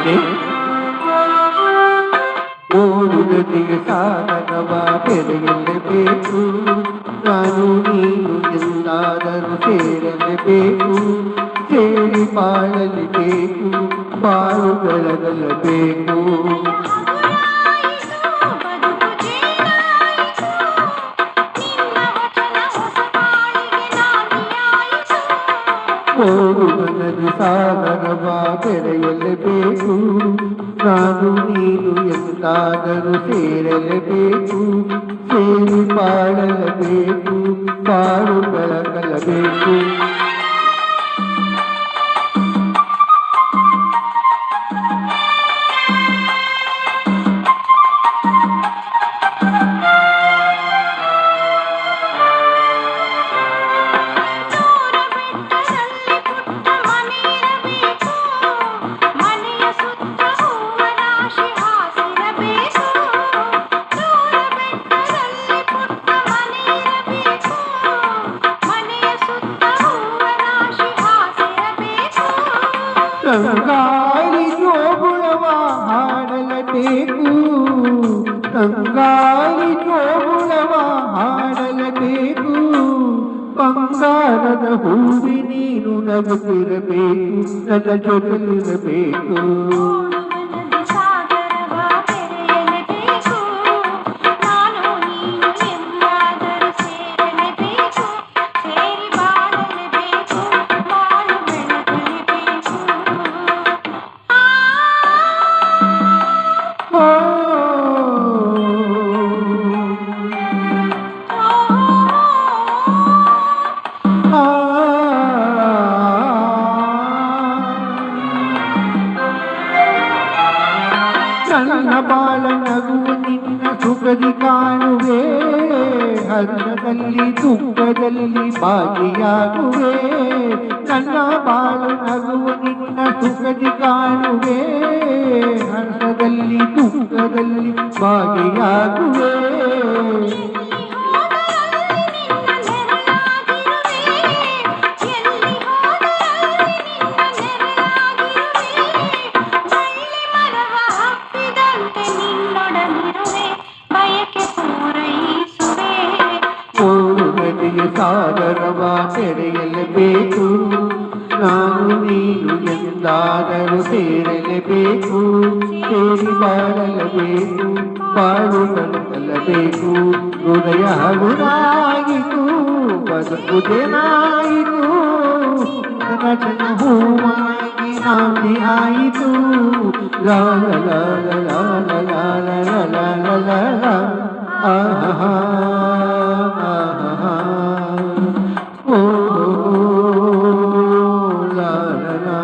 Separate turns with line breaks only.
ಹಾಡ್ತೇನೆ. ಓಡುಗತಿಗೆ ಸಾಧನವ ಬೆರೆಯಲೇಬೇಕು, ನಾನು ನೀನು ಎಲ್ಲಾದರೂ ಸೇರಲೇಬೇಕು, ಸೇರಿ ಬಾಳಲೇಬೇಕು, ಬಾಳು ಬೆಳಗಲೇಬೇಕು. ಓಡುಗನದಿ ಸಾಗರವ ಬೆರೆಯಲೇಬೇಕು, ನಾನು ನೀನು ಎಂದಾದರೂ ಸೇರಲೇಬೇಕು, ಸೇರಿ ಬಾಳಲೇಬೇಕು, ಬಾಳು ಬೆಳಗಲೇಬೇಕು. ತಂಗಾಳಿ ಜೋಗುಳವ ಹಾಡಲೇಬೇಕು, ತಂಗಾಳಿ ಜೋಗುಳವ ಹಾಡಲೇಬೇಕು, ಬಂಗಾರದ ಹೂವಿ ನೀನು ನಗುತ್ತಿರಬೇಕು, ನನ್ನ ಜೊತೆಲಿರಬೇಕು. ನನ್ನ ಬಾಳ ನಗುವು ನಿನ್ನ ಸುಖದಿ ಕಾಣುವೆ, ಹರ್ಷದಲ್ಲಿ ದುಃಖದಲ್ಲಿ ಭಾಗಿಯಾಗುವೆ. ನನ್ನ ಬಾಳ ನಗುವು ನಿನ್ನ ಸುಖದಿ ಕಾಣುವೆ, ಹರ್ಷದಲ್ಲಿ ದುಃಖದಲ್ಲಿ ಭಾಗಿಯಾಗುವೆ. ಸಾಗರವ ತೆರೆಯಲೇಬೇಕು, ನಾನು ನೀನು ಎಂದಾದರೂ ಸೇರಲೇಬೇಕು, ಸೇರಿ ಬಾಳಲೇಬೇಕು, ಬಾಳು ಬದುಕಲೇಬೇಕು. ಹೃದಯ ಹಗುರಾಯಿತು, ಬದುಕುದೇನಾಯಿತು, ರಚನ ಹೂವಾಗಿ ನಾಮಿ ಆಯಿತು. ಲಾಲ ಲಾಲ ಲಾಲ ಲಾಲ ಲಾಲ ಲಾಲ ಆಹಾ ಆಹಾ. Oh, la la la.